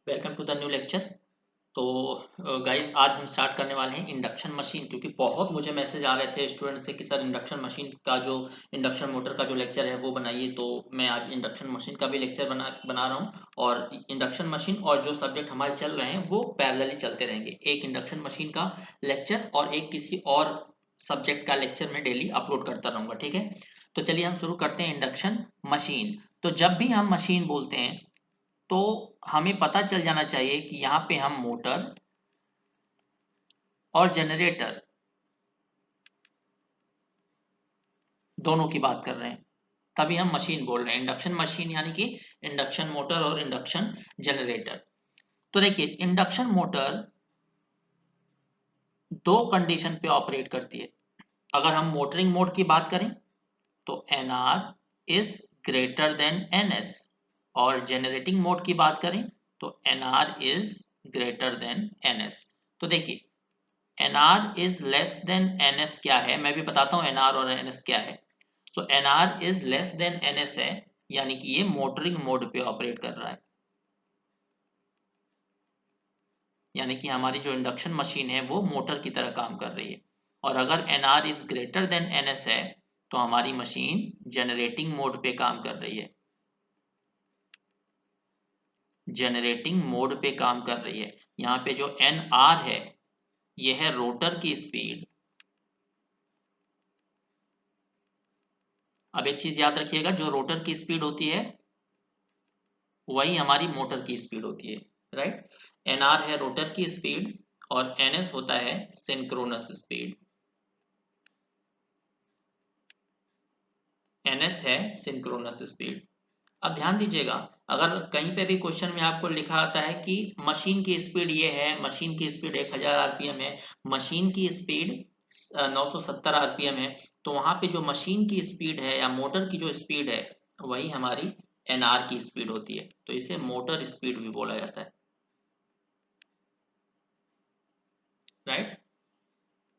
Welcome to the new lecture. तो guys आज हम स्टार्ट करने वाले हैं इंडक्शन मशीन, क्योंकि बहुत मुझे मैसेज आ रहे थे स्टूडेंट से कि सर इंडक्शन मशीन का जो इंडक्शन मोटर का जो लेक्चर है वो बनाइए। तो मैं आज इंडक्शन मशीन का भी लेक्चर बना रहा हूँ। और इंडक्शन मशीन और जो सब्जेक्ट हमारे चल रहे हैं वो पैरेलली चलते रहेंगे। एक इंडक्शन मशीन का लेक्चर और एक किसी और सब्जेक्ट का लेक्चर मैं डेली अपलोड करता रहूँगा, ठीक है। तो चलिए हम शुरू करते हैं इंडक्शन मशीन। तो जब भी हम मशीन बोलते हैं तो हमें पता चल जाना चाहिए कि यहाँ पे हम मोटर और जनरेटर दोनों की बात कर रहे हैं, तभी हम मशीन बोल रहे हैं इंडक्शन मशीन, यानी कि इंडक्शन मोटर और इंडक्शन जनरेटर। तो देखिए इंडक्शन मोटर दो कंडीशन पे ऑपरेट करती है। अगर हम मोटरिंग मोड की बात करें तो NR is greater than NS, और जनरेटिंग मोड की बात करें तो NR is greater than NS. तो देखिए NR is less than NS क्या है, मैं भी बताता हूँ एनआर और एनएस क्या है। So NR is less than NS है, यानी कि ये मोटरिंग मोड पे ऑपरेट कर रहा है। यानी कि हमारी जो इंडक्शन मशीन है वो मोटर की तरह काम कर रही है। और अगर NR is greater than NS है तो हमारी मशीन जनरेटिंग मोड पे काम कर रही है। जनरेटिंग मोड पे काम कर रही है। यहाँ पे जो एन आर है ये है रोटर की स्पीड। अब एक चीज याद रखिएगा, जो रोटर की स्पीड होती है वही हमारी मोटर की स्पीड होती है, राइट। एनआर है रोटर की स्पीड और एनएस होता है सिंक्रोनस स्पीड। एनएस है सिंक्रोनस स्पीड। अब ध्यान दीजिएगा, अगर कहीं पे भी क्वेश्चन में आपको लिखा आता है कि मशीन की स्पीड ये है, मशीन की स्पीड 1000 आरपीएम है, मशीन की स्पीड 970 आरपीएम है, तो वहां पे जो मशीन की स्पीड है या मोटर की जो स्पीड है वही हमारी एनआर की स्पीड होती है। तो इसे मोटर स्पीड भी बोला जाता है, राइट।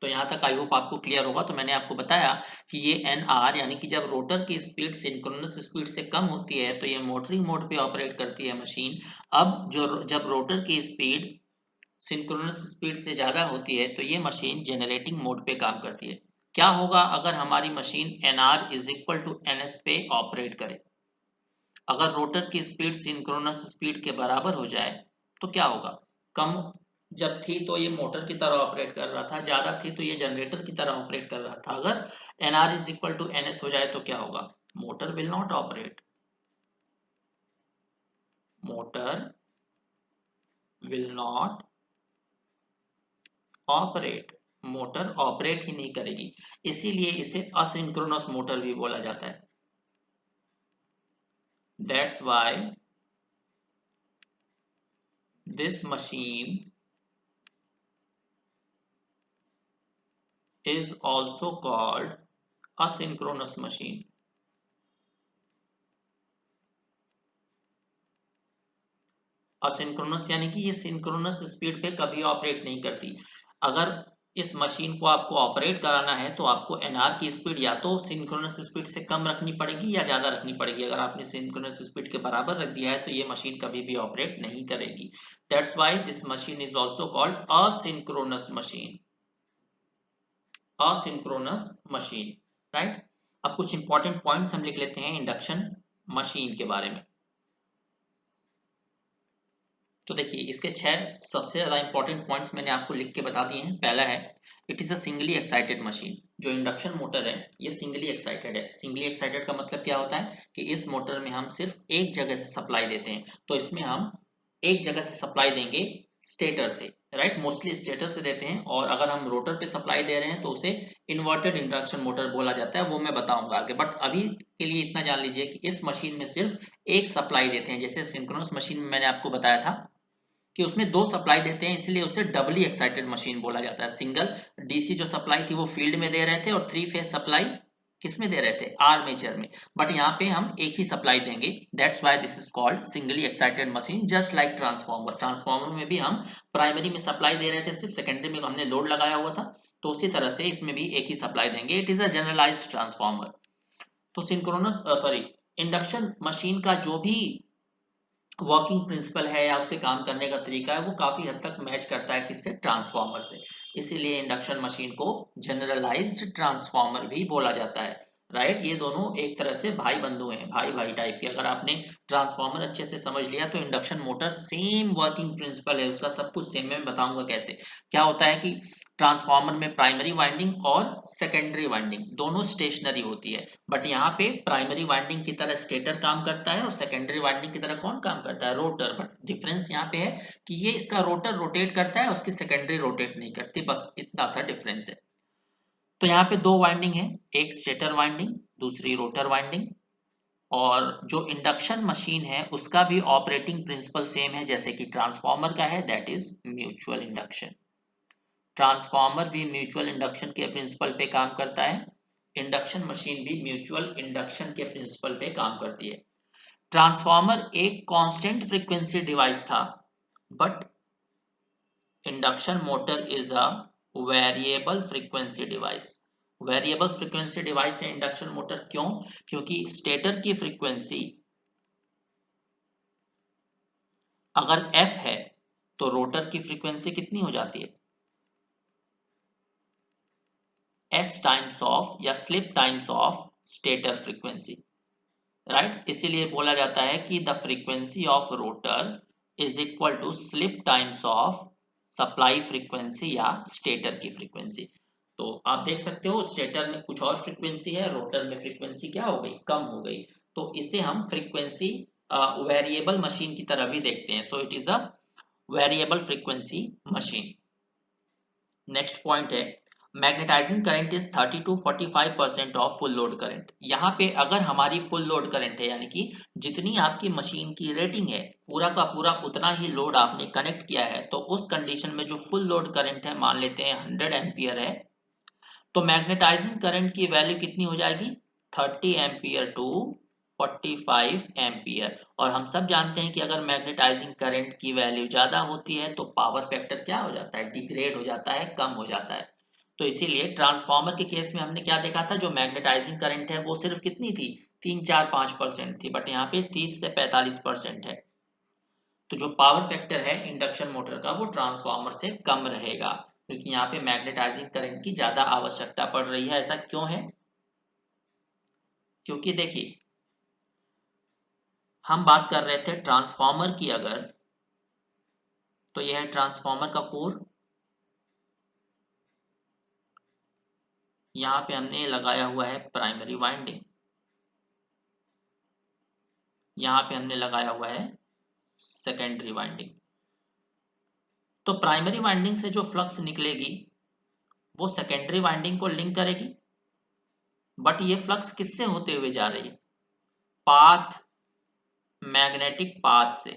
तो यहाँ तक आई होप आपको क्लियर होगा। तो मैंने आपको बताया कि ये एन आर, यानी कि जब रोटर की स्पीड सिंक्रोनस स्पीड से कम होती है तो ये मोटरिंग मोड पे ऑपरेट करती है मशीन। अब जो जब रोटर की स्पीड सिंक्रोनस स्पीड से ज़्यादा होती है तो ये मशीन जनरेटिंग मोड पे काम करती है। क्या होगा अगर हमारी machine N R is equal to N S पे ऑपरेट करे? अगर रोटर की स्पीड सिंक्रोनस स्पीड के बराबर हो जाए तो क्या होगा? कम जब थी तो ये मोटर की तरह ऑपरेट कर रहा था, ज्यादा थी तो ये जनरेटर की तरह ऑपरेट कर रहा था। अगर N R is equal to N S हो जाए तो क्या होगा? Motor will not operate. Motor will not operate. Motor operate ही नहीं करेगी, इसीलिए इसे असिंक्रोनस मोटर भी बोला जाता है। That's why this machine is also called asynchronous machine। Asynchronous यानी कि ये सिंक्रोनस स्पीड पे कभी ऑपरेट नहीं करती। अगर इस मशीन को आपको ऑपरेट कराना है तो आपको एनआर की स्पीड या तो सिंक्रोनस स्पीड से कम रखनी पड़ेगी या ज़्यादा रखनी पड़ेगी। अगर आपने सिंक्रोनस स्पीड के बराबर रख दिया है तो ये मशीन कभी भी ऑपरेट नहीं करेगी। That's why this machine is also called asynchronous machine. Asynchronous machine, right. अब कुछ इंपॉर्टेंट पॉइंट्स हम लिख लेते हैं इंडक्शन मशीन के बारे में। तो देखिए इसके 6 सबसे ज्यादा इंपॉर्टेंट पॉइंट्स मैंने आपको लिख के बता दिए हैं। पहला है it is a singly excited machine. जो इंडक्शन मोटर है ये सिंगली एक्साइटेड है। सिंगली एक्साइटेड का मतलब क्या होता है कि इस मोटर में हम सिर्फ एक जगह से सप्लाई देते हैं। तो इसमें हम एक जगह से सप्लाई देंगे, स्टेटर से, राइट। मोस्टली स्टेटर से देते हैं। और अगर हम रोटर पे सप्लाई दे रहे हैं तो उसे इन्वर्टेड इंडक्शन मोटर बोला जाता है, वो मैं बताऊंगा आगे। बट अभी के लिए इतना जान लीजिए कि इस मशीन में सिर्फ एक सप्लाई देते हैं। जैसे सिंक्रोनस मशीन में मैंने आपको बताया था कि उसमें दो सप्लाई देते हैं, इसलिए उसे डबली एक्साइटेड मशीन बोला जाता है। सिंगल डीसी जो सप्लाई थी वो फील्ड में दे रहे थे और थ्री फेज सप्लाई किस में दे रहे थे? आर्मेचर में। बट यहाँ पे हम एक ही सप्लाई देंगे। That's why this is called singly excited machine, just like transformer. Transformer में भी हम प्राइमरी में सप्लाई दे रहे थे, सिर्फ सेकेंडरी में हमने लोड लगाया हुआ था। तो उसी तरह से इसमें भी एक ही सप्लाई देंगे। It is a generalised transformer. तो सिंक्रोनस सॉरी इंडक्शन मशीन का जो भी वर्किंग प्रिंसिपल है या उसके काम करने का तरीका है वो काफी हद तक मैच करता है किससे, ट्रांसफार्मर से। इसीलिए इंडक्शन मशीन को जनरलाइज्ड ट्रांसफार्मर भी बोला जाता है। राइट, ये दोनों एक तरह से भाई बंधु हैं, भाई भाई टाइप के। अगर आपने ट्रांसफार्मर अच्छे से समझ लिया तो induction motor same working principle है उसका, सब कुछ सेम। मैं बताऊंगा कैसे। क्या होता है कि ट्रांसफार्मर में प्राइमरी वाइंडिंग और सेकेंडरी वाइंडिंग दोनों स्टेशनरी होती है, बट यहाँ पे प्राइमरी वाइंडिंग की तरह स्टेटर काम करता है और सेकेंडरी वाइंडिंग की तरह कौन काम करता है, रोटर। बट डिफरेंस यहाँ पे है कि ये इसका रोटर रोटेट करता है, उसकी सेकेंडरी रोटेट नहीं करती, बस इतना सा डिफरेंस है। तो यहाँ पे दो वाइंडिंग है, एक स्टेटर वाइंडिंग, दूसरी रोटर वाइंडिंग। और जो इंडक्शन मशीन है उसका भी ऑपरेटिंग प्रिंसिपल सेम है जैसे कि ट्रांसफार्मर का है, that is mutual induction. Transformer भी म्यूचुअल इंडक्शन के प्रिंसिपल पे काम करता है, इंडक्शन मशीन भी म्यूचुअल इंडक्शन के प्रिंसिपल पे काम करती है। ट्रांसफार्मर एक कांस्टेंट फ्रीक्वेंसी डिवाइस था, but induction motor is a variable frequency device. Variable frequency device है इंडक्शन मोटर, क्यों? क्योंकि स्टेटर की फ्रीक्वेंसी अगर f है तो रोटर की फ्रीक्वेंसी कितनी हो जाती है, s टाइम्स ऑफ या slip times of stator frequency. Right, इसीलिए बोला जाता है कि the frequency of rotor is equal to slip times of supply frequency या स्टेटर की फ्रीक्वेंसी। तो आप देख सकते हो स्टेटर में कुछ और फ्रीक्वेंसी है, रोटर में फ्रीक्वेंसी क्या हो गई, कम हो गई। तो इसे हम फ्रीक्वेंसी वेरिएबल मशीन की तरह भी देखते हैं। So it is a variable frequency machine. Next point है, magnetising current is 30 to 45% of full load current. यहाँ पे अगर हमारी फुल लोड करंट है, यानी कि जितनी आपकी मशीन की रेटिंग है पूरा का पूरा उतना ही लोड आपने कनेक्ट किया है, तो उस कंडीशन में जो फुल लोड करंट है मान लेते हैं 100 एम्पियर है, तो मैग्नेटाइजिंग करंट की वैल्यू कितनी हो जाएगी, 30 एम्पियर टू 45 एम्पियर। और हम सब जानते हैं कि अगर मैग्नेटाइजिंग करंट की वैल्यू ज्यादा होती है तो पावर फैक्टर क्या हो जाता है, डिग्रेड हो जाता है, कम हो जाता है। तो इसीलिए ट्रांसफार्मर के केस में हमने क्या देखा था, जो मैग्नेटाइजिंग करंट है वो सिर्फ कितनी थी, 3 4 5% थी, बट यहाँ पे 30 से 45% है। तो जो पावर फैक्टर है इंडक्शन मोटर का वो ट्रांसफार्मर से कम रहेगा, क्योंकि यहाँ पे मैग्नेटाइजिंग करंट की ज्यादा आवश्यकता पड़ रही है। ऐसा क्यों है, क्योंकि देखिए हम बात कर रहे थे ट्रांसफार्मर की अगर, तो यह है ट्रांसफार्मर का कोर। यहाँ पे हमने लगाया हुआ है प्राइमरी वाइंडिंग, यहाँ पे हमने लगाया हुआ है सेकेंडरी वाइंडिंग। तो प्राइमरी वाइंडिंग से जो फ्लक्स निकलेगी वो सेकेंडरी वाइंडिंग को लिंक करेगी, बट ये फ्लक्स किससे होते हुए जा रही है, पाथ, मैग्नेटिक पाथ से।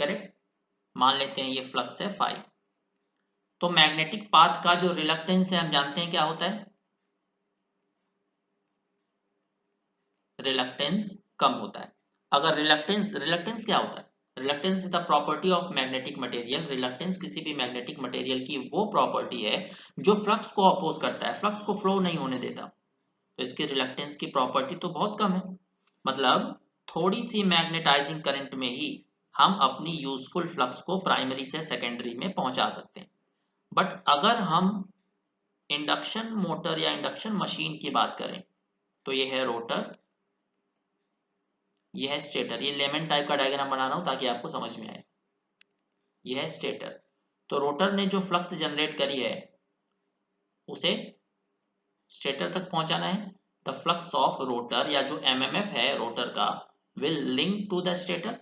करेक्ट, मान लेते हैं ये फ्लक्स है फाई। तो मैग्नेटिक पाथ का जो रिलक्टेंस है हम जानते हैं क्या होता है, रिलक्टेंस कम होता है। अगर रिलक्टेंस, रिलक्टेंस क्या होता है, reluctance is the property of magnetic material. Reluctance किसी भी मैग्नेटिक मटेरियल की वो प्रॉपर्टी है जो फ्लक्स को अपोज करता है, फ्लक्स को फ्लो नहीं होने देता। तो इसकी रिलक्टेंस की प्रॉपर्टी तो बहुत कम है, मतलब थोड़ी सी मैग्नेटाइजिंग करंट में ही हम अपनी यूजफुल फ्लक्स को प्राइमरी से सेकेंडरी में पहुंचा सकते हैं। बट अगर हम इंडक्शन मोटर या इंडक्शन मशीन की बात करें तो ये है रोटर, ये है स्टेटर। ये लेमन टाइप का डायग्राम बना रहा हूं ताकि आपको समझ में आए। ये है स्टेटर। तो रोटर ने जो फ्लक्स जनरेट करी है उसे स्टेटर तक पहुंचाना है। द फ्लक्स ऑफ रोटर या जो एमएमएफ है रोटर का will link to the stator,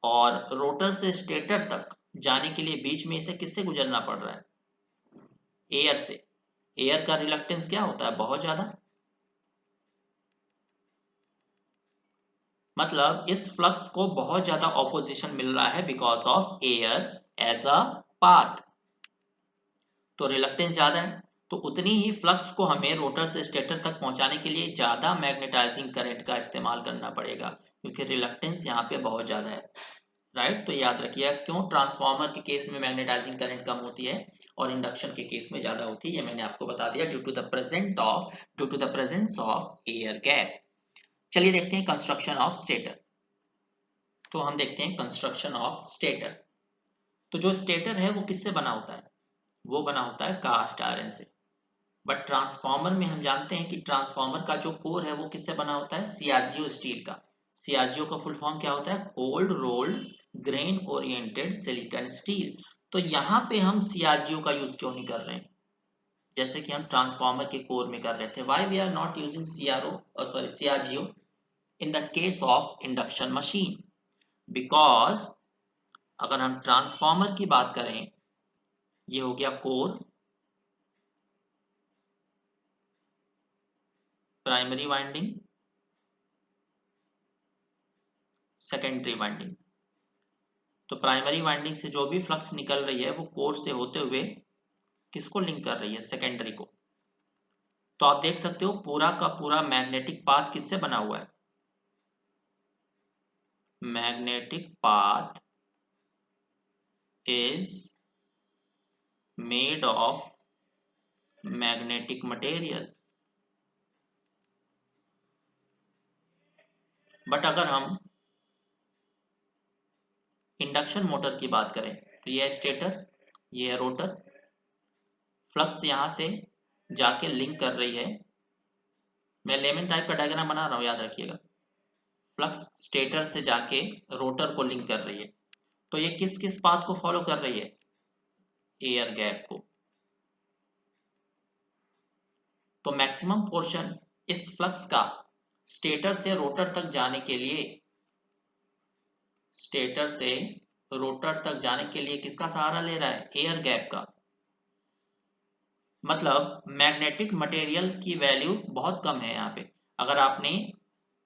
और रोटर से स्टेटर तक जाने के लिए बीच में इसे किससे गुजरना पड़ रहा है, एयर से। एयर का रिलक्टेंस क्या होता है, बहुत ज्यादा। मतलब इस फ्लक्स को बहुत ज्यादा ऑपोजिशन मिल रहा है because of air as a path. तो रिलक्टेंस ज्यादा है, तो उतनी ही फ्लक्स को हमें रोटर से स्टेटर तक पहुंचाने के लिए ज्यादा मैग्नेटाइजिंग करंट का इस्तेमाल करना पड़ेगा, क्योंकि रिलक्टेंस यहाँ पे बहुत ज्यादा है। राइट, तो याद रखिए क्यों ट्रांसफार्मर के केस में मैग्नेटाइजिंग करंट कम होती है और इंडक्शन के केस में ज्यादा होती है, ये मैंने आपको बता दिया, due to the presence of air gap. चलिए देखते हैं कंस्ट्रक्शन ऑफ स्टेटर। तो हम देखते हैं कंस्ट्रक्शन ऑफ स्टेटर। तो जो स्टेटर है वो किससे बना होता है? वो बना होता है कास्ट आयरन से। बट ट्रांसफार्मर में हम जानते हैं कि ट्रांसफार्मर का जो कोर है वो किससे बना होता है? सीआरजीओ स्टील का। सीआरजीओ का फुल फॉर्म क्या होता है? Cold rolled grain oriented silicon steel. तो यहाँ पे हम सीआरजीओ का यूज क्यों नहीं कर रहे हैं जैसे कि हम ट्रांसफार्मर के कोर में कर रहे थे? Why we are not using CRGO in the case of induction machine? Because अगर हम ट्रांसफार्मर की बात करें, ये हो गया core, primary winding, secondary winding. तो प्राइमरी वाइंडिंग से जो भी फ्लक्स निकल रही है वो कोर से होते हुए किसको लिंक कर रही है? सेकेंडरी को। तो आप देख सकते हो पूरा का पूरा मैग्नेटिक पाथ किससे बना हुआ है? Magnetic path is made of magnetic material. But अगर हम इंडक्शन मोटर की बात करें तो ये है स्टेटर, ये है रोटर। फ्लक्स यहां से जाके लिंक कर रही है। मैं लेमन टाइप का डायग्राम बना रहा हूं, याद रखिएगा। फ्लक्स स्टेटर से जाके रोटर को लिंक कर रही है। तो ये किस किस पाथ को फॉलो कर रही है? एयर गैप को। तो मैक्सिमम पोर्शन इस फ्लक्स का स्टेटर से रोटर तक जाने के लिए, स्टेटर से रोटर तक जाने के लिए किसका सहारा ले रहा है? एयर गैप का। मतलब मैग्नेटिक मटेरियल की वैल्यू बहुत कम है यहाँ पे। अगर आपने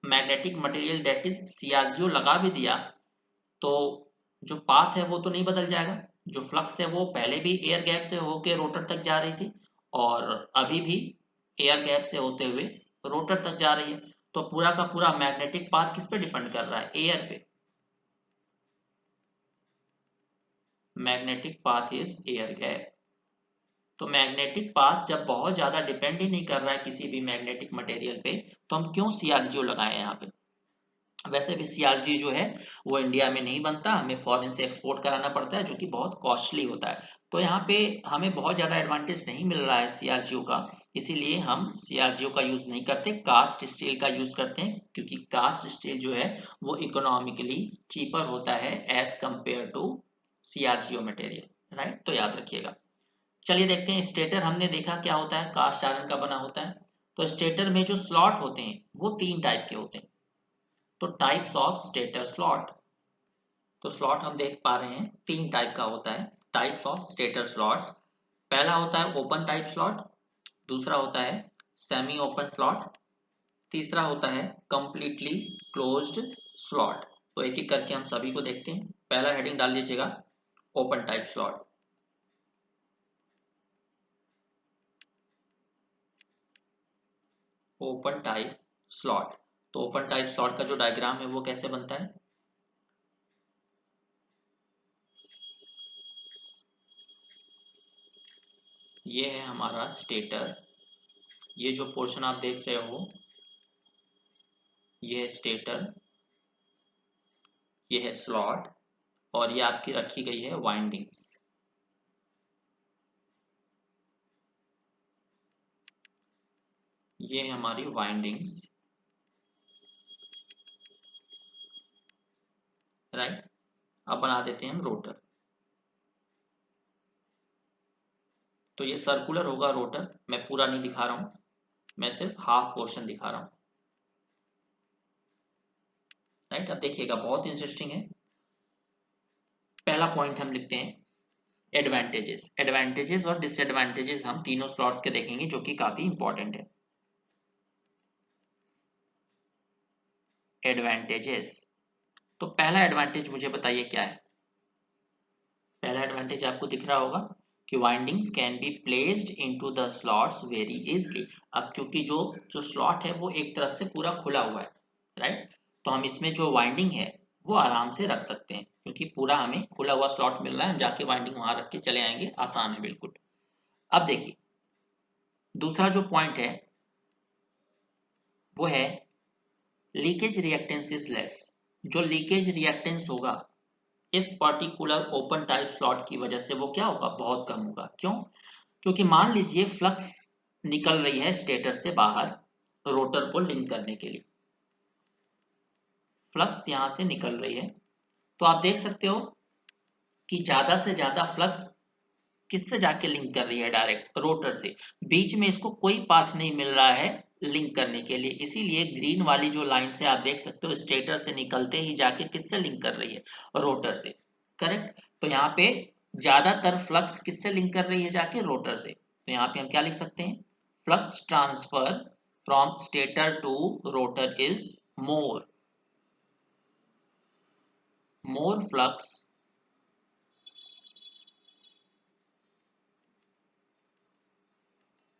magnetic material that is CRGO लगा भी दिया तो जो पाथ है वो तो नहीं बदल जाएगा। जो फ्लक्स है वो पहले भी एयर गैप से होके रोटर तक जा रही थी और अभी भी एयर गैप से होते हुए रोटर तक जा रही है। तो पूरा का पूरा मैग्नेटिक पाथ किस पे डिपेंड कर रहा है? एयर पे। Magnetic path is air gap. तो मैग्नेटिक पाथ जब बहुत ज्यादा डिपेंड ही नहीं कर रहा है किसी भी मैग्नेटिक मटेरियल पे, तो हम क्यों सीआरजीओ लगाए यहाँ पे? वैसे भी सीआरजी जो है वो इंडिया में नहीं बनता, हमें फॉरेन से एक्सपोर्ट कराना पड़ता है जो कि बहुत कॉस्टली होता है। तो यहाँ पे हमें बहुत ज़्यादा एडवांटेज नहीं मिल रहा है सीआरजीओ का, इसीलिए हम सीआरजीओ का यूज़ नहीं करते, कास्ट स्टील का यूज़ करते हैं। क्योंकि कास्ट स्टील जो है वो इकोनॉमिकली चीपर होता है as compare to CRGO material. Right, तो याद रखिएगा। चलिए देखते हैं स्टेटर। हमने देखा क्या होता है, कास्ट आयरन का बना होता है। तो स्टेटर में जो स्लॉट होते हैं वो तीन टाइप के होते हैं। तो टाइप्स ऑफ स्टेटर स्लॉट, तो स्लॉट हम देख पा रहे हैं तीन टाइप का होता है। टाइप्स ऑफ स्टेटर स्लॉट्स, पहला होता है ओपन टाइप स्लॉट, दूसरा होता है सेमी ओपन स्लॉट, तीसरा होता है कंप्लीटली क्लोज्ड स्लॉट। तो एक एक करके हम सभी को देखते हैं। पहला हेडिंग डाल लीजिएगा, open type slot. Open type slot, तो ओपन टाइप स्लॉट का जो डायग्राम है वो कैसे बनता है? ये है हमारा स्टेटर, ये जो पोर्शन आप देख रहे हो ये है स्टेटर, ये है स्लॉट और ये आपकी रखी गई है वाइंडिंग्स। ये है हमारी वाइंडिंग्स। राइट, अब बना देते हैं हम रोटर। तो ये सर्कुलर होगा रोटर, मैं पूरा नहीं दिखा रहा हूं, मैं सिर्फ हाफ पोर्शन दिखा रहा हूं। राइट, अब देखिएगा बहुत इंटरेस्टिंग है। पहला पॉइंट हम लिखते हैं एडवांटेजेस। एडवांटेजेस और डिसएडवांटेजेस हम तीनों स्लॉट्स के देखेंगे जो कि काफी इंपॉर्टेंट है। एडवांटेजेस, तो पहला एडवांटेज मुझे बताइए क्या है? पहला एडवांटेज आपको दिख रहा होगा कि windings can be placed into the slots very easily. अब क्योंकि जो जो स्लॉट है वो एक तरफ से पूरा खुला हुआ है, राइट, तो हम इसमें जो वाइंडिंग है वो आराम से रख सकते हैं क्योंकि पूरा हमें खुला हुआ स्लॉट मिल रहा है। हम जाके वाइंडिंग वहां रख के चले आएंगे, आसान है बिल्कुल। अब देखिए दूसरा जो पॉइंट है वो है लीकेज रिएक्टेंस इज लेस। जो लीकेज रिएक्टेंस होगा इस पर्टिकुलर ओपन टाइप स्लॉट की वजह से वो क्या होगा, बहुत कम होगा। क्यों? क्योंकि मान लीजिए फ्लक्स निकल रही है स्टेटर से बाहर रोटर को लिंक करने के लिए, फ्लक्स यहां से निकल रही है, तो आप देख सकते हो कि ज्यादा से ज्यादा फ्लक्स किससे जाके लिंक कर रही है, डायरेक्ट रोटर से। बीच में इसको कोई पाथ नहीं मिल रहा है लिंक करने के लिए, इसीलिए ग्रीन वाली जो लाइन से आप देख सकते हो स्टेटर से निकलते ही जाके किससे लिंक कर रही है, रोटर से। करेक्ट। तो यहाँ पे ज्यादातर फ्लक्स किससे लिंक कर रही है, जाके रोटर से। तो यहाँ पे हम क्या लिख सकते हैं, flux transfer from stator to rotor is more, more flux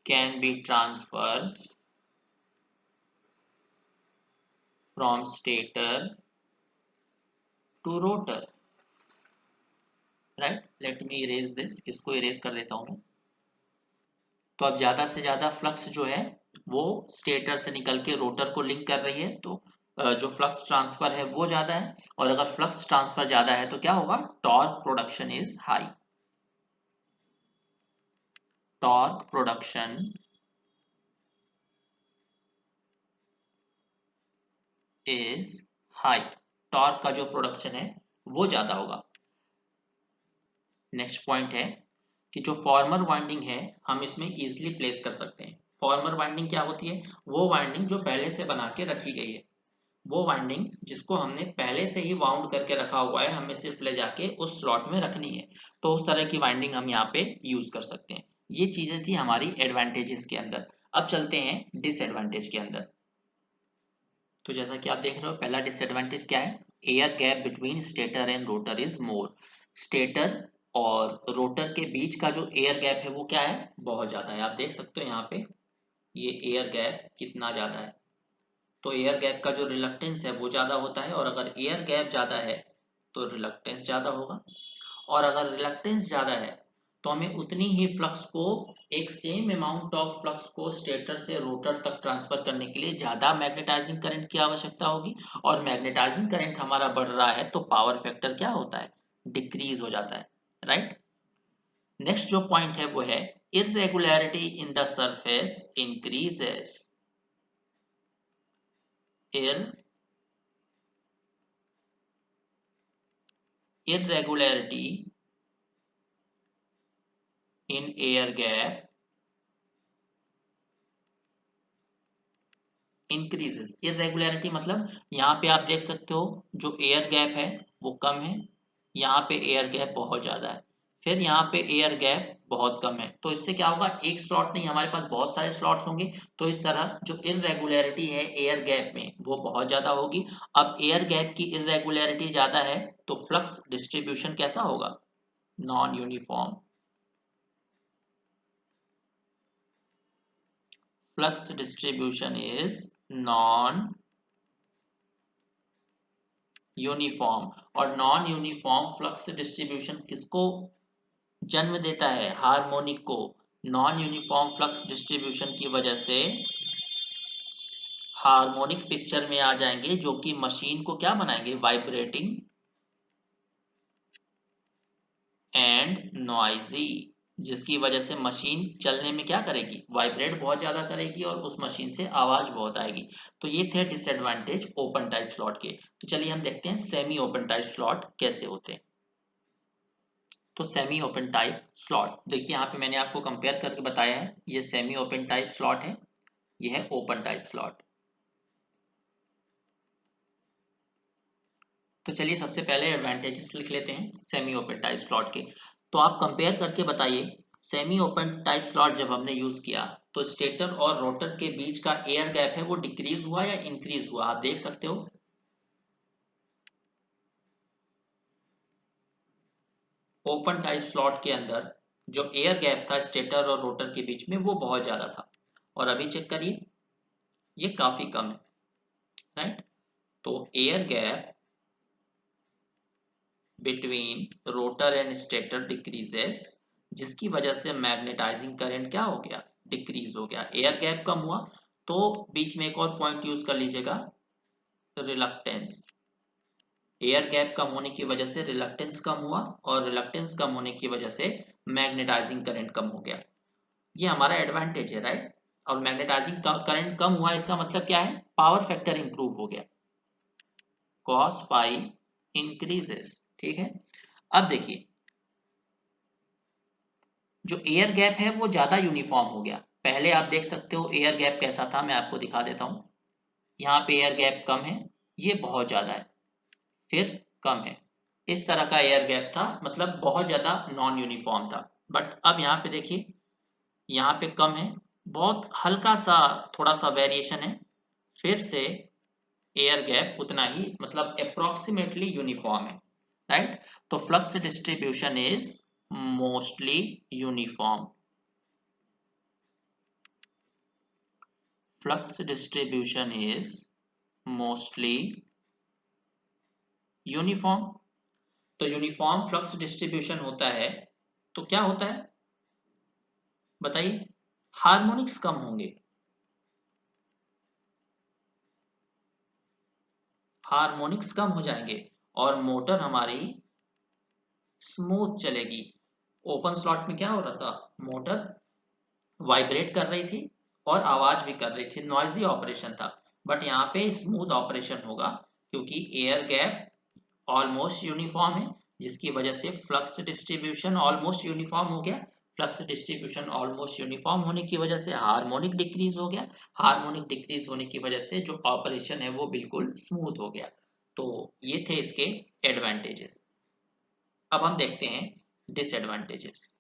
can be transferred from stator to rotor, right? Let me erase this, इसको erase कर देता हूं मैं। तो अब ज्यादा से ज्यादा फ्लक्स जो है वो स्टेटर से निकल के रोटर को लिंक कर रही है, तो जो फ्लक्स ट्रांसफर है वो ज्यादा है, और अगर फ्लक्स ट्रांसफर ज्यादा है तो क्या होगा, torque production is high, torque production is high, torque का जो प्रोडक्शन है वो ज्यादा होगा। नेक्स्ट पॉइंट है कि जो फॉर्मर वाइंडिंग है हम इसमें इजीली प्लेस कर सकते हैं। फॉर्मर वाइंडिंग क्या होती है, वो वाइंडिंग जो पहले से बना के रखी गई है, वो वाइंडिंग जिसको हमने पहले से ही वाउंड करके रखा हुआ है, हमें सिर्फ ले जाके उस स्लॉट में रखनी है, तो उस तरह की वाइंडिंग हम यहाँ पे यूज कर सकते हैं। ये चीजें थी हमारी एडवांटेजेस के अंदर। अब चलते हैं डिसएडवांटेज के अंदर। तो जैसा कि आप देख रहे हो, पहला डिसएडवांटेज क्या है, air gap between stator and rotor is more, stator और रोटर के बीच का जो एयर गैप है वो क्या है, बहुत ज्यादा है। आप देख सकते हो यहाँ पे ये एयर गैप कितना ज्यादा है। तो एयर गैप का जो रिलक्टेंस है वो ज्यादा होता है, और अगर एयर गैप ज्यादा है तो रिलक्टेंस ज्यादा होगा, और अगर रिलक्टेंस ज्यादा है तो हमें उतनी ही फ्लक्स को, एक सेम अमाउंट ऑफ फ्लक्स को स्टेटर से रोटर तक ट्रांसफर करने के लिए ज्यादा मैग्नेटाइजिंग करंट की आवश्यकता होगी, और मैग्नेटाइजिंग करंट हमारा बढ़ रहा है तो पावर फैक्टर क्या होता है, डिक्रीज हो जाता है, राइट। नेक्स्ट जो पॉइंट है वो है irregularity in the surface increases, irregularity in air gap increases. Irregularity मतलब यहाँ पे आप देख सकते हो जो एयर गैप है वो कम है, यहाँ पे एयर गैप बहुत ज्यादा है, फिर यहाँ पे एयर गैप बहुत कम है। तो इससे क्या होगा, एक स्लॉट नहीं, हमारे पास बहुत सारे स्लॉट्स होंगे, तो इस तरह जो इरेगुलरिटी है एयर गैप में वो बहुत ज्यादा होगी। अब एयर गैप की इरेगुलरिटी ज्यादा है तो फ्लक्स डिस्ट्रीब्यूशन कैसा होगा, non uniform, flux distribution is non uniform. और नॉन यूनिफॉर्म फ्लक्स डिस्ट्रीब्यूशन किसको जन्म देता है, हार्मोनिक को। नॉन यूनिफॉर्म फ्लक्स डिस्ट्रीब्यूशन की वजह से हार्मोनिक पिक्चर में आ जाएंगे, जो कि मशीन को क्या बनाएंगे, वाइब्रेटिंग एंड नॉइजी, जिसकी वजह से मशीन चलने में क्या करेगी, वाइब्रेट बहुत ज्यादा करेगी, और उस मशीन से आवाज बहुत आएगी। तो ये थे डिसएडवांटेज ओपन टाइप स्लॉट के। तो चलिए हम देखते हैं सेमी ओपन टाइप स्लॉट कैसे होते हैं। तो सेमी ओपन टाइप स्लॉट देखिए, यहाँ पे मैंने आपको कंपेयर करके बताया है, ये सेमी ओपन टाइप स्लॉट है, ये है ओपन टाइप स्लॉट। तो चलिए सबसे पहले एडवांटेजेस लिख लेते हैं सेमी ओपन टाइप स्लॉट के। तो आप कंपेयर करके बताइए, सेमी ओपन टाइप स्लॉट जब हमने यूज किया तो स्टेटर और रोटर के बीच का एयर गैप है वो डिक्रीज हुआ या इंक्रीज हुआ, आप देख सकते हो। ओपन टाइप स्लॉट के अंदर जो एयर गैप था स्टेटर और रोटर के बीच में वो बहुत ज्यादा था, और अभी चेक करिए ये काफी कम है, राइट। तो air gap between rotor and stator decreases, जिसकी वजह से मैग्नेटाइजिंग करंट क्या हो गया, डिक्रीज हो गया, एयर गैप कम हुआ। तो बीच में एक और पॉइंट यूज कर लीजिएगा, रिलक्टेंस, एयर गैप कम होने की वजह से रिलक्टेंस कम हुआ और रिलक्टेंस कम होने की वजह से मैग्नेटाइजिंग करंट कम हो गया। ये हमारा एडवांटेज है, राइट। और मैग्नेटाइजिंग करंट कम हुआ इसका मतलब क्या है, पावर फैक्टर इंप्रूव हो गया, cos पाई इंक्रीजेस। ठीक है, अब देखिए जो एयर गैप है वो ज्यादा यूनिफॉर्म हो गया। पहले आप देख सकते हो एयर गैप कैसा था, मैं आपको दिखा देता हूं। यहाँ पे एयर गैप कम है, ये बहुत ज्यादा है, फिर कम है। इस तरह का एयर गैप था, मतलब बहुत ज्यादा नॉन यूनिफॉर्म था। बट अब यहाँ पे देखिए, यहाँ पे कम है, बहुत हल्का सा थोड़ा सा वेरिएशन है, फिर से एयर गैप उतना ही, मतलब अप्रोक्सीमेटली यूनिफॉर्म है, राइट। तो flux distribution is mostly uniform. Flux distribution is mostly uniform. तो यूनिफॉर्म फ्लक्स डिस्ट्रीब्यूशन होता है तो क्या होता है बताइए, हार्मोनिक्स कम होंगे, हार्मोनिक्स कम हो जाएंगे और मोटर हमारी स्मूथ चलेगी। ओपन स्लॉट में क्या हो रहा था, मोटर वाइब्रेट कर रही थी और आवाज भी कर रही थी, नॉइजी ऑपरेशन था। बट यहाँ पे स्मूथ ऑपरेशन होगा क्योंकि एयर गैप ऑलमोस्ट यूनिफॉर्म है, जिसकी वजह से फ्लक्स डिस्ट्रीब्यूशन ऑलमोस्ट यूनिफॉर्म हो गया। फ्लक्स डिस्ट्रीब्यूशन ऑलमोस्ट यूनिफॉर्म होने की वजह से हार्मोनिक डिक्रीज हो गया, हार्मोनिक डिक्रीज होने की वजह से जो ऑपरेशन है वो बिल्कुल स्मूथ हो गया। तो ये थे इसके एडवांटेजेस। अब हम देखते हैं डिसएडवांटेजेस।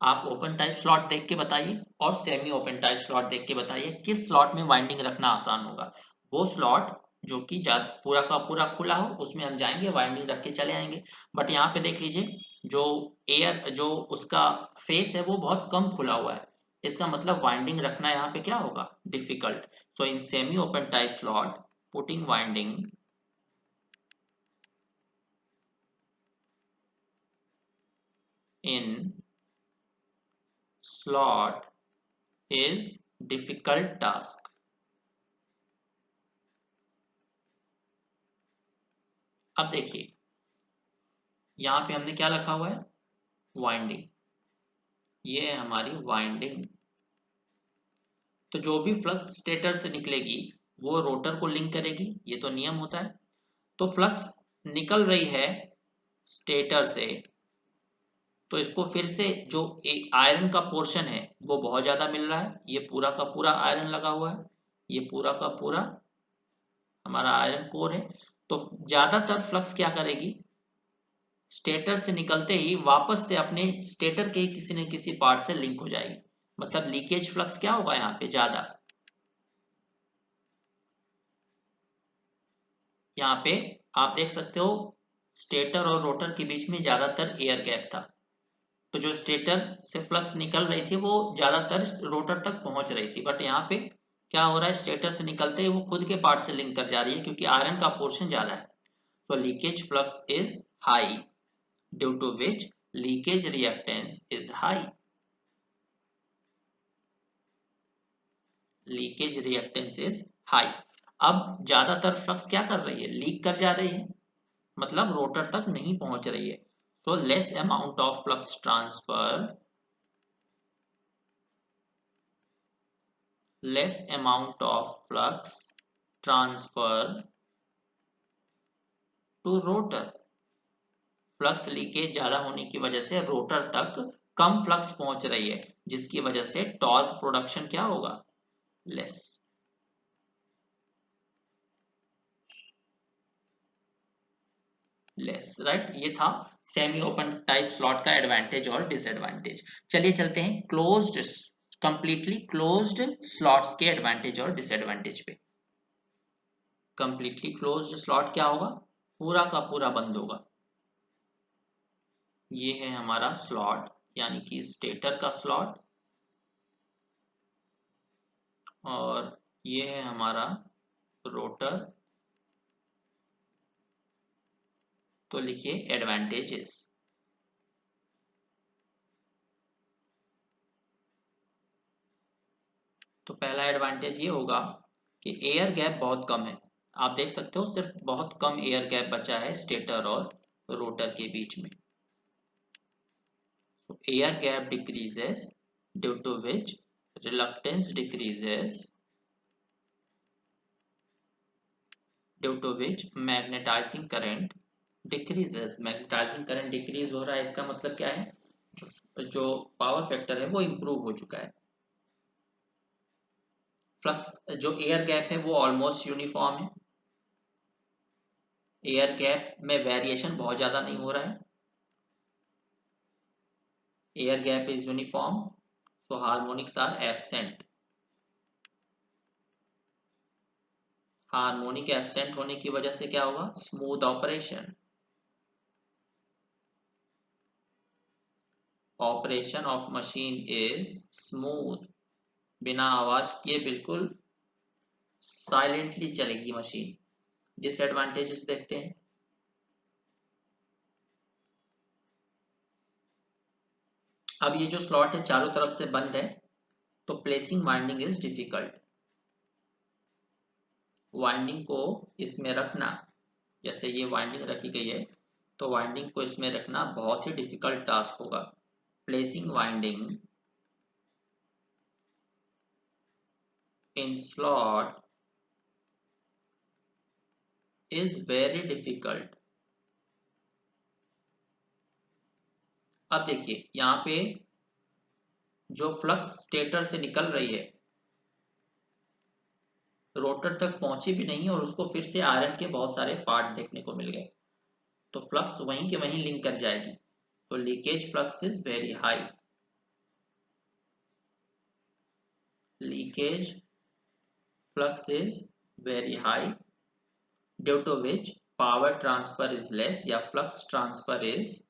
आप ओपन टाइप स्लॉट देख के बताइए और सेमी ओपन टाइप स्लॉट देख के बताइए किस स्लॉट में वाइंडिंग रखना आसान होगा। वो स्लॉट जो कि पूरा का पूरा खुला हो उसमें हम जाएंगे, वाइंडिंग रख के चले आएंगे। बट यहाँ पे देख लीजिए, जो एयर जो उसका फेस है वो बहुत कम खुला हुआ है, इसका मतलब वाइंडिंग रखना यहाँ पे क्या होगा, difficult. So in semi open type slot putting winding in slot is difficult task। अब देखिए यहाँ पे हमने क्या रखा हुआ है, वाइंडिंग, ये है हमारी वाइंडिंग। तो जो भी फ्लक्स स्टेटर से निकलेगी वो रोटर को लिंक करेगी, ये तो नियम होता है। तो फ्लक्स निकल रही है स्टेटर से, तो इसको फिर से जो एक आयरन का पोर्शन है वो बहुत ज्यादा मिल रहा है, ये पूरा का पूरा आयरन लगा हुआ है, ये पूरा का पूरा हमारा आयरन कोर है। तो ज्यादातर फ्लक्स क्या करेगी, स्टेटर से निकलते ही वापस से अपने स्टेटर के किसी न किसी पार्ट से लिंक हो जाएगी, मतलब लीकेज फ्लक्स क्या होगा यहाँ पे ज्यादा। यहाँ पे आप देख सकते हो स्टेटर और रोटर के बीच में ज्यादातर एयर गैप था, तो जो स्टेटर से फ्लक्स निकल रही थी वो ज्यादातर रोटर तक पहुंच रही थी। बट यहाँ पे क्या हो रहा है, स्टेटर से निकलते ही वो खुद के पार्ट से लिंक कर जा रही है क्योंकि आयरन का पोर्शन ज्यादा है। तो leakage flux is high, due to which leakage reactance is high. Leakage reactance is high. अब ज्यादातर फ्लक्स क्या कर रही है, लीक कर जा रही है, मतलब रोटर तक नहीं पहुंच रही है। तो less amount of flux transfer, less amount of flux transfer to rotor. Flux leakage ज्यादा होने की वजह से रोटर तक कम फ्लक्स पहुंच रही है, जिसकी वजह से टॉर्क प्रोडक्शन क्या होगा, लेस। Less, right. ये था सेमी ओपन टाइप स्लॉट का एडवांटेज और डिसएडवांटेज। चलिए चलते हैं क्लोज्ड, कंप्लीटली क्लोज्ड स्लॉट्स के एडवांटेज और डिसएडवांटेज पे। कंप्लीटली क्लोज्ड स्लॉट क्या होगा, पूरा का पूरा बंद होगा। ये है हमारा स्लॉट, यानी कि स्टेटर का स्लॉट, और ये है हमारा रोटर। तो लिखिए एडवांटेजेस। तो पहला एडवांटेज ये होगा कि एयर गैप बहुत कम है। आप देख सकते हो सिर्फ बहुत कम एयर गैप बचा है स्टेटर और रोटर के बीच में। Air gap decreases due to which reluctance decreases due to which magnetizing current decreases। Magnetising current decrease हो रहा है, इसका मतलब क्या है, जो पावर फैक्टर है वो इम्प्रूव हो चुका है। फ्लक्स जो एयर गैप है वो ऑलमोस्ट यूनिफॉर्म है, एयर गैप में वेरिएशन बहुत ज़्यादा नहीं हो रहा है, air gap is uniform, so harmonics are absent। Harmonic absent होने की वजह से क्या होगा, smooth operation. Operation of machine is smooth, बिना आवाज किए बिल्कुल साइलेंटली चलेगी मशीन। डिसएडवांटेजेस देखते हैं। अब ये जो स्लॉट है चारों तरफ से बंद है, तो placing winding is difficult. Winding को इसमें रखना, जैसे ये वाइंडिंग रखी गई है, तो वाइंडिंग को इसमें रखना बहुत ही डिफिकल्ट टास्क होगा। Placing winding in slot is very difficult. अब देखिए यहाँ पे जो फ्लक्स स्टेटर से निकल रही है रोटर तक पहुंची भी नहीं और उसको फिर से आयरन के बहुत सारे पार्ट देखने को मिल गए, तो फ्लक्स वहीं के वहीं लिंक कर जाएगी, तो leakage flux is very high. Leakage flux is very high due to which power transfer is less या फ्लक्स ट्रांसफर इज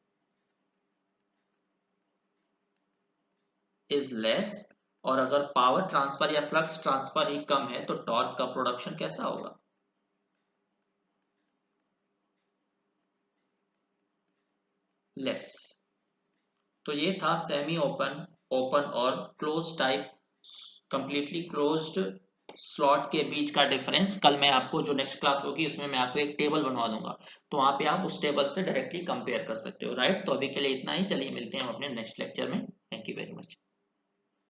लेस। और अगर पावर ट्रांसफर या फ्लक्स ट्रांसफर ही कम है तो टॉर्क का प्रोडक्शन कैसा होगा, लेस। तो ये था सेमी ओपन, ओपन और close type, completely closed slot के बीच का डिफरेंस। कल मैं आपको जो नेक्स्ट क्लास होगी उसमें मैं आपको एक टेबल बनवा दूंगा, तो वहां पे आप उस टेबल से डायरेक्टली कंपेयर कर सकते हो, राइट। तो अभी के लिए इतना ही, चलिए मिलते हैं हम अपने नेक्स्ट लेक्चर में। Thank you very much.